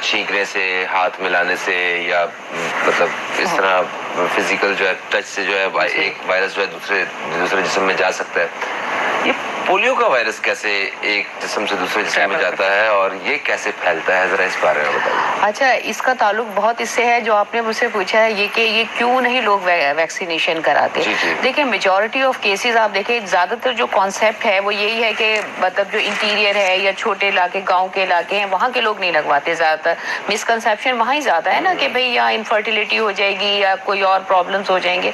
چھینکنے سے, ہاتھ ملانے سے, یا مطلب اس طرح فزیکل جو ہے ٹچ سے جو ہے ایک وائرس جو ہے دوسرے جسم میں جا سکتا ہے. یہ پولیو کا وائرس کیسے ایک جسم سے دوسرے جسم میں جاتا ہے اور یہ کیسے پھیلتا ہے, ذرا اس بارے میں بتائیے. اچھا, اس کا تعلق بہت اس سے ہے جو آپ نے مجھ سے پوچھا ہے یہ کہ یہ کیوں نہیں لوگ ویکسینیشن کراتے. دیکھیں میجورٹی آف کیسز آپ دیکھیں زیادہ تر جو کانسیپٹ ہے وہ یہی ہے کہ مطلب جو انٹیریئر ہے یا چھوٹے علاقے گاؤں کے علاقے ہیں وہاں کے لوگ نہیں لگواتے. زیادہ تر مسکنسیپشن وہاں ہی زیادہ ہے نا کہ بھئی یا انفرٹیلیٹی ہو جائے گی یا کوئی اور پرابلمس ہو جائیں گے.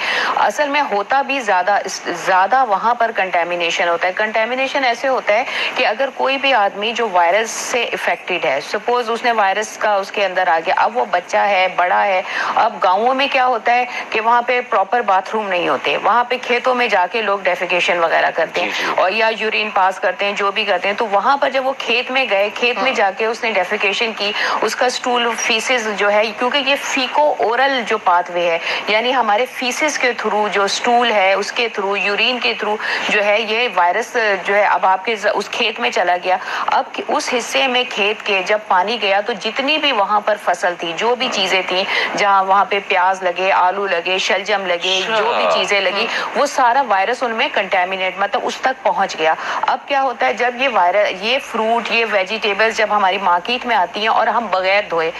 اصل میں ہوتا بھی زیادہ وہاں پر کنٹامینیشن ہوتا ہے. کنٹامینیشن ایسے ہوتا ہے کہ اگر کوئی بھی آدمی جو وائرس سے افیکٹڈ ہے, سپوز اس نے وائرس کا اس کے اندر آ گیا, اب وہ بچہ ہے بڑا ہے. اب گاؤں میں کیا ہوتا ہے کہ وہاں پہ پراپر باتھ روم نہیں ہوتے, وہاں پہ کھیتوں میں جا کے لوگ ڈیفیکیشن وغیرہ کرتے ہیں اور یا یورین پاس کرتے ہیں, جو بھی کرتے ہیں. تو وہاں پر جب وہ کھیت میں گئے, کھیت میں جا کے اس نے ڈیفیکیشن کی, اس کا سٹول فیسز جو ہے, کیونکہ یہ فیکو اورل جو پاتھ وے ہے یعنی ہمارے فیسز کے تھرو جو سٹول ہے اس کے تھرو یورین کے تھرو جو ہے یہ وائرس جو ہے اب آپ کے اس کھیت میں چلا گیا. اب اس حصے میں کھیت کے جب پانی گیا تو جتنی بھی وہاں پر فصل تھی, جو بھی چیزیں تھیں, جہاں وہاں پہ پیاز لگے, آلو لگے, شلجم لگے, جو بھی چیزیں لگی, وہ سارا وائرس ان میں کنٹامینیٹ مطلب اس تک پہنچ گیا. اب کیا ہوتا ہے جب یہ وائرس, یہ فروٹ, یہ ویجیٹیبلز جب ہماری مارکیٹ میں آتی ہیں اور ہم بغیر دھوئے,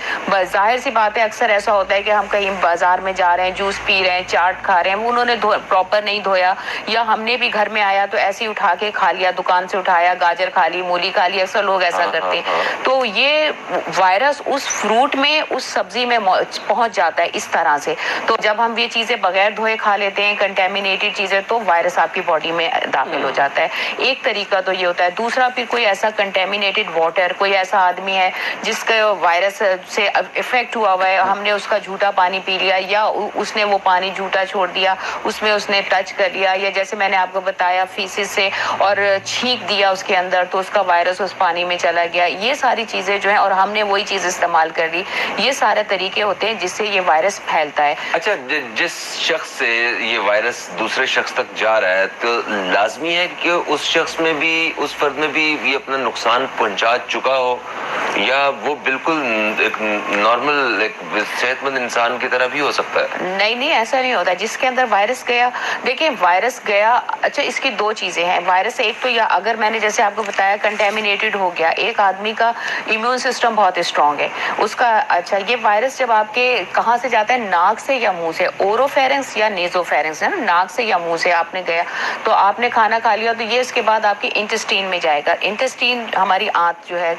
ظاہر سی بات ہے اکثر ایسا ہوتا ہے کہ ہم کہیں بازار میں جا رہے ہیں, جوس پی رہے ہیں, چاٹ کھا رہے ہیں, انہوں نے پراپر نہیں دھویا, یا ہم نے بھی گھر میں آیا تو ایسے ہی اٹھا کے کھا لیا, دکان سے اٹھایا, گاجر کھا لی, مولی کھا لی, اکثر لوگ ایسا کرتے ہیں. تو یہ وائرس اس فروٹ میں, اس سبزی میں پہنچ جاتا ہے اس طرح سے. تو جب ہم یہ چیزیں بغیر دھوئے کھا لیتے ہیں کنٹامینیٹڈ چیزیں, تو وائرس آپ کی باڈی میں داخل ہو جاتا ہے. ایک طریقہ تو یہ ہوتا ہے. دوسرا پھر کوئی ایسا کنٹامینیٹڈ واٹر, کوئی ایسا آدمی ہے جس کا وائرس سے افیکٹ ہوا ہوا ہے, ہم نے اس کا جھوٹا پانی پی لیا یا اس نے وہ پانی جھوٹا چھوڑ دیا, اس میں اس نے ٹچ کر لیا, یا جیسے میں نے آپ کو بتایا فیسس سے اور چھینک دیا اس کے اندر تو اس کا وائرس اس پانی میں چلا گیا. یہ ساری چیزیں جو ہیں, اور ہم نے وہی چیز استعمال کر لی, یہ سارے طریقے ہوتے ہیں جس سے یہ وائرس پھیلتا ہے. اچھا, جس شخص سے یہ وائرس دوسرے شخص تک جا رہا ہے تو لازمی ہے کہ اس شخص میں بھی, اس فرد میں بھی یہ اپنا نقصان پہنچا چکا ہو, یا وہ بالکل ایک نارمل ایک صحت مند انسان کی طرح بھی ہو سکتا ہے؟ نہیں, ایسا نہیں ہوتا. جس کے اندر وائرس گیا, دیکھیں وائرس گیا, اچھا اس کی دو چیزیں ہیں. وائرس ایک تو یا اگر میں نے جیسے آپ کو بتایا کنٹامینیٹڈ ہو گیا, ایک آدمی کا امیون سسٹم بہت اسٹرانگ ہے اس کا. اچھا, یہ وائرس جب آپ کے کہاں سے جاتا ہے, ناک سے یا منہ سے, اوروفیرنس یا نیزوفیرنس ہے نا, ناک سے یا منہ سے آپ نے گیا تو آپ نے کھانا کھا لیا, تو یہ اس کے بعد آپ کے انٹسٹین میں جائے گا. انٹسٹین ہماری آنت جو ہے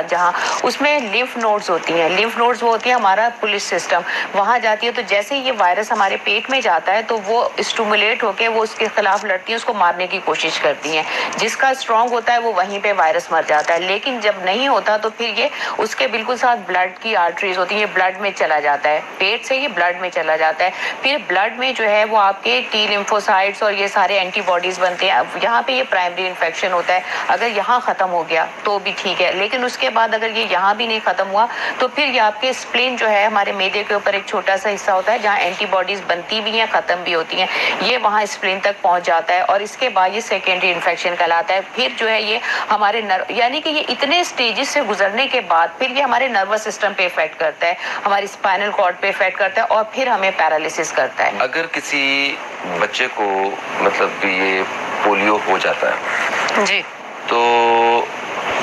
جہاں, اس میں لمف نوڈز ہوتی ہیں. لمف نوڈز وہ ہوتی ہے ہمارا پولیس سسٹم, وہاں جاتی ہے. تو جیسے یہ وائرس ہمارے پیٹ میں جاتا ہے تو وہ اسٹیمولیٹ ہو کے وہ اس کے خلاف لڑتی ہیں, اس کو مارنے کی کوشش کرتی ہیں. جس کا اسٹرانگ ہوتا ہے وہ وہیں پہ وائرس مر جاتا ہے. لیکن جب نہیں ہوتا تو پھر یہ اس کے بالکل ساتھ بلڈ کی آرٹریز ہوتی ہیں, یہ بلڈ میں چلا جاتا ہے, پیٹ سے یہ بلڈ میں چلا جاتا ہے. پھر بلڈ میں جو ہے وہ آپ کے ٹی لیمفوسائٹس اور یہ سارے اینٹی باڈیز بنتے ہیں. یہاں پہ یہ پرائمری انفیکشن ہوتا ہے. اگر یہاں ختم ہو گیا تو بھی ٹھیک ہے, لیکن اس کے بعد اگر یہ یہاں بھی نہیں ختم ہوا تو پھر یہ آپ کے اسپلین جو ہے, ہمارے میدے کے اوپر ایک چھوٹا سا حصہ ہوتا ہے جہاں اینٹی باڈیز بنتی بھی ہیں, ختم بھی ہوتی ہیں, یہ وہاں اسپلین تک پہنچ جاتا ہے. اور اس کے بعد یہ سیکنڈری انفیکشن کہلاتا ہے. پھر جو ہے یہ ہمارے یعنی کہ یہ اتنے سٹیجز سے گزرنے کے بعد پھر یہ ہمارے نروس سسٹم پہ افیکٹ کرتا ہے, ہماری اسپائنل کارڈ پہ افیکٹ کرتا ہے, اور پھر ہمیں پیرالیسس کرتا ہے. اگر کسی بچے کو مطلب یہ پولیو ہو جاتا ہے جی, تو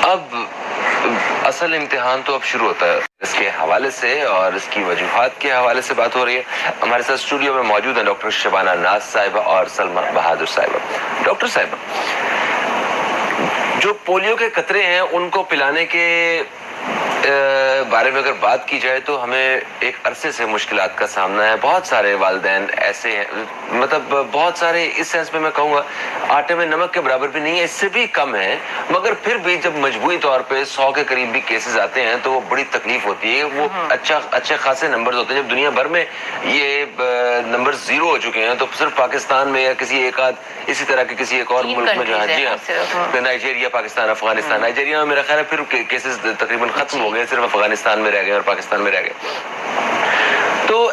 اب اصل امتحان تو اب شروع ہوتا ہے. اس کے حوالے سے اور اس کی وجوہات کے حوالے سے بات ہو رہی ہے. ہمارے ساتھ اسٹوڈیو میں موجود ہیں ڈاکٹر شبانہ ناز صاحبہ اور سلمہ بہادر صاحبہ. ڈاکٹر صاحبہ, جو پولیو کے قطرے ہیں ان کو پلانے کے بارے میں اگر بات کی جائے تو ہمیں ایک عرصے سے مشکلات کا سامنا ہے. بہت سارے والدین ایسے ہیں, مطلب بہت سارے, اس سینس میں کہوں گا آٹے میں نمک کے برابر بھی نہیں ہے, اس سے بھی کم ہے, مگر پھر بھی جب مجموعی طور پہ 100 کے قریب بھی کیسز آتے ہیں تو وہ بڑی تکلیف ہوتی ہے. وہ اچھے خاصے نمبرز ہوتے ہیں. جب دنیا بھر میں یہ نمبر زیرو ہو چکے ہیں تو صرف پاکستان میں یا کسی ایک آدھ اسی طرح کے کسی ایک اور ملک میں جو ہے, جی ہاں, نائجیریا, پاکستان, افغانستان. نائجیریا میں میرا خیال ہے پھر کیسز تقریباً ختم ہو گئے, صرف افغانستان میں رہ گئے اور پاکستان میں رہ گئے. تو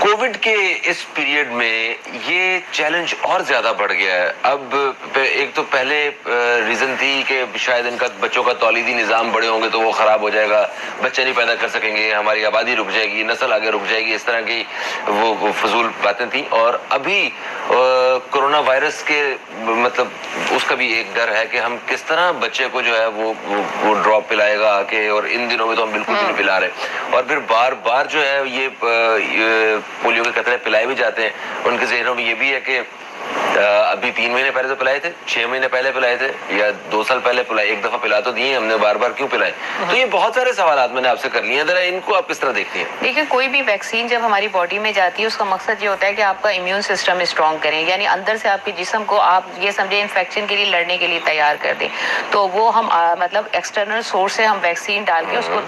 کووڈ کے اس پیریڈ میں یہ چیلنج اور زیادہ بڑھ گیا ہے. اب ایک تو پہلے ریزن تھی کہ شاید ان کا بچوں کا تولیدی نظام بڑے ہوں گے تو وہ خراب ہو جائے گا, بچے نہیں پیدا کر سکیں گے, ہماری آبادی رک جائے گی, نسل آگے رک جائے گی, اس طرح کی وہ فضول باتیں تھیں. اور ابھی کرونا وائرس کے مطلب اس کا بھی ایک ڈر ہے کہ ہم کس طرح بچے کو جو ہے وہ ڈراپ پلائے گا کہ, اور ان دنوں میں تو ہم بالکل بھی نہیں پلا رہے, اور پھر بار بار جو ہے یہ پولیو کے قطرے پلائے بھی جاتے ہیں. ان کے ذہنوں میں یہ بھی ہے کہ ابھی 3 مہینے پہلے تو پلائے تھے, 6 مہینے پہلے پلائے تھے, یا 2 سال پہلے پلائے, ایک دفعہ پلا تو دیے ہم نے, بار بار کیوں پلائے؟ تو یہ بہت سارے سوالات میں نے آپ سے کر لیے ہیں, ذرا ان کو آپ کس طرح دیکھتی ہیں؟ دیکھیں, کوئی بھی ویکسین جب ہماری باڈی میں جاتی ہے اس کا مقصد یہ ہوتا ہے کہ آپ کا امیون سسٹم اسٹرانگ کریں, یعنی اندر سے آپ کے جسم کو آپ یہ سمجھیں انفیکشن کے لیے لڑنے کے لیے تیار کر دیں. تو وہ ہم مطلب ایکسٹرنل سورس سے ہم ویکسین ڈال کے اس کو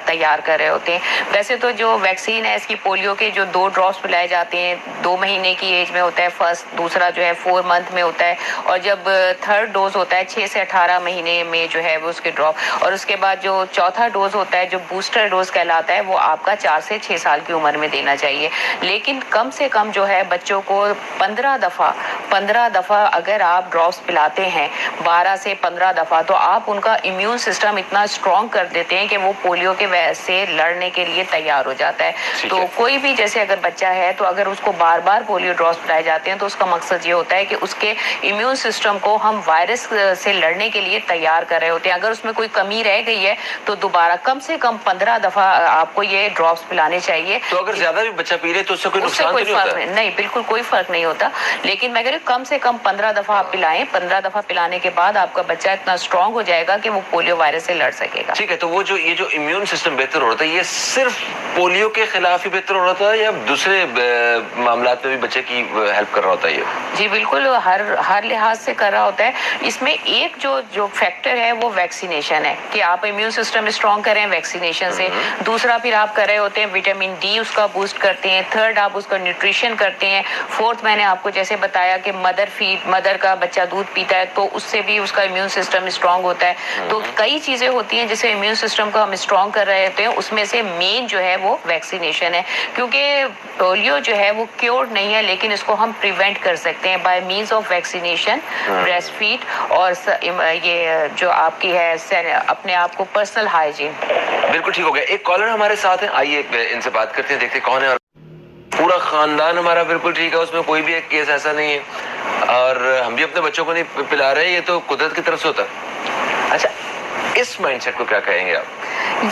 تیار کر رہے ہوتے ہیں. ویسے تو جو ویکسین ہے اس کی پولیو کے جو 2 ڈراپس پلائے جاتے ہیں, 2 مہینے کی ایج میں ہوتا ہے فرسٹ, دوسرا جو ہے 4 منتھ میں ہوتا ہے, اور جب 3rd ڈوز ہوتا ہے 6 سے 18 مہینے میں جو ہے وہ اس کے ڈراپ, اور اس کے بعد جو 4تھا ڈوز ہوتا ہے جو بوسٹر ڈوز کہلاتا ہے وہ آپ کا 4 سے 6 سال کی عمر میں دینا چاہیے. لیکن کم سے کم جو ہے بچوں کو 15 دفعہ اگر آپ ڈراپس پلاتے ہیں, 12 سے 15 دفعہ, تو آپ ان کا امیون سسٹم اتنا اسٹرانگ کر دیتے ہیں کہ وہ پولیو کے وجہ سے لڑنے کے لیے تیار ہو جاتا ہے. تو کوئی بھی جیسے اگر بچہ ہے تو اگر اس کو بار بار پولیو ڈراپس پلائے جاتے ہیں تو اس کا مقصد یہ ہوتا ہے کہ اس کے امیون سسٹم کو ہم وائرس سے لڑنے کے لیے تیار کر رہے ہوتے ہیں. اگر اس میں کوئی کمی رہ گئی ہے تو دوبارہ کم سے کم 15 دفعہ آپ کو یہ ڈراپس پلانے چاہیے. تو اگر زیادہ بھی بچہ پی رہے تو اس سے کوئی نقصان تو نہیں ہوتا؟ نہیں, بالکل کوئی فرق نہیں ہوتا, لیکن میں کہہ رہی ہوں کم سے کم 15 دفعہ آپ پلائیں. 15 دفعہ پلانے کے بعد آپ کا بچہ اتنا اسٹرانگ ہو جائے گا کہ وہ پولیو وائرس سے لڑ سکے گا. ٹھیک ہے, تو وہ جو یہ جو امیون سسٹم بہتر ہو رہا تھا یہ صرف پولیو کے خلاف ہی بہتر ہو رہا تھا یا دوسرے معاملات میں بھی بچے کی ہیلپ کر رہا ہوتا ہے یہ؟ جی بالکل, ہر لحاظ سے کر رہا ہوتا ہے. اس میں ایک جو فیکٹر ہے وہ ویکسینیشن ہے کہ آپ امیون سسٹم اسٹرانگ کریں ویکسینیشن سے. دوسرا پھر آپ کر رہے ہوتے ہیں وٹامن ڈی اس کا بوسٹ کرتے ہیں. 3rd آپ اس کا نیوٹریشن کرتے ہیں. 4th میں نے آپ کو جیسے بتایا کہ مدر کا بچہ دودھ پیتا ہے تو اس سے بھی اس کا امیون سسٹم اسٹرانگ ہوتا ہے. تو کئی چیزیں ہوتی ہیں جسے امیون سسٹم کو ہم اسٹرانگ کر رہے ہوتے ہیں, اس میں سے مین جو ہے وہ ویکسینیشن ہے. کیونکہ پولیو جو ہے وہ کیورڈ نہیں ہے, لیکن اس کو ہم پریونٹ کر سکتے ہیں by means of vaccination, breast feed, اور یہ جو آپ کی ہے اپنے آپ کو پرسنل ہائیجین. بالکل ٹھیک ہو گیا. ایک کالر ہمارے ساتھ ہیں, آئیے ان سے بات کرتے ہیں, دیکھتے کون ہے. اور پورا خاندان ہمارا بالکل ٹھیک ہے, اس میں کوئی بھی ایک کیس ایسا نہیں ہے, اور ہم بھی اپنے بچوں کو نہیں پلا رہے, یہ تو قدرت کی طرف سے ہوتا ہے. اچھا, اس مائنڈ سیٹ کو کیا کہیں گے آپ؟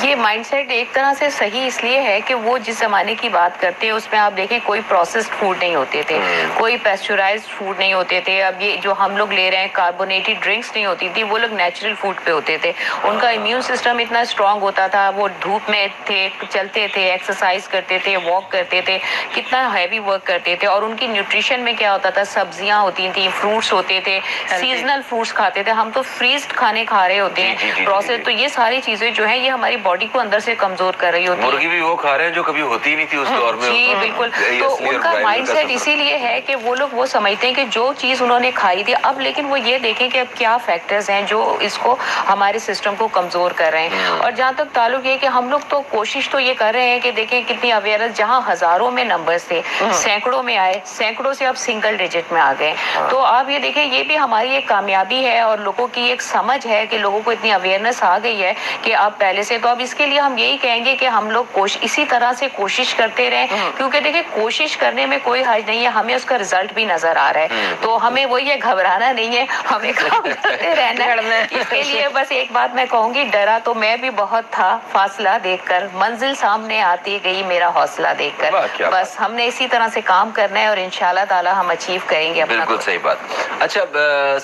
یہ مائنڈ سیٹ ایک طرح سے صحیح اس لیے ہے کہ وہ جس زمانے کی بات کرتے ہیں اس میں آپ دیکھیں کوئی پروسیسڈ فوڈ نہیں ہوتے تھے, کوئی پیسچرائزڈ فوڈ نہیں ہوتے تھے. اب یہ جو ہم لوگ لے رہے ہیں کاربونیٹڈ ڈرنکس نہیں ہوتی تھی, وہ لوگ نیچرل فوڈ پہ ہوتے تھے. ان کا امیون سسٹم اتنا اسٹرانگ ہوتا تھا, وہ دھوپ میں تھے, چلتے تھے, ایکسرسائز کرتے تھے, واک کرتے تھے, کتنا ہیوی ورک کرتے تھے. اور ان کی نیوٹریشن میں کیا ہوتا تھا, سبزیاں ہوتی تھیں, فروٹس ہوتے تھے, سیزنل فروٹس کھاتے تھے. ہم تو فریزڈ کھانے کھا رہے ہوتے ہیں, پروسیس. تو یہ ساری چیزیں جو ہیں یہ ہماری باڈی کو اندر سے کمزور کر رہی ہوتی ہے. مرغی بھی وہ کھا رہے ہیں جو کبھی ہوتی نہیں تھی اس دور میں. جی بالکل. تو ان کا مائنڈ سیٹ اسی لیے ہے کہ وہ لوگ وہ سمجھتے ہیں کہ جو چیز انہوں نے کھائی تھی اب, لیکن وہ یہ دیکھیں کہ اب کیا فیکٹرز ہیں جو اس کو ہمارے سسٹم کو کمزور کر رہے ہیں. اور جہاں تک تعلق یہ کہ ہم لوگ تو کوشش تو یہ کر رہے ہیں کہ دیکھیں کتنی اویئرنس, جہاں ہزاروں میں نمبرز تھے سینکڑوں میں آئے, سینکڑوں سے اب سنگل ڈیجٹ میں آ گئے. تو آپ یہ دیکھیں یہ بھی ہماری ایک کامیابی ہے اور لوگوں کی ایک سمجھ ہے کہ لوگوں کو اتنی اویئرنس آ گئی ہے کہ اب پہلے سے. تو اب اس کے لیے ہم یہی کہیں گے کہ ہم لوگ اسی طرح سے کوشش کرتے رہیں, کیونکہ دیکھیں کوشش کرنے میں کوئی حرج نہیں ہے, ہمیں اس کا رزلٹ بھی نظر آ رہا ہے. تو ہمیں وہی ہے, گھبرانا نہیں ہے, ہمیں کام کرتے رہنا ہے. اس کے لیے بس ایک بات میں کہوں گی, ڈرا تو میں بھی بہت تھا فاصلہ دیکھ کر, منزل سامنے آتی گئی میرا حوصلہ دیکھ کر. بس ہم نے اسی طرح سے کام کرنا ہے اور انشاءاللہ تعالی ہم اچیو کریں گے. بالکل صحیح بات. اچھا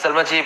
سلما جی,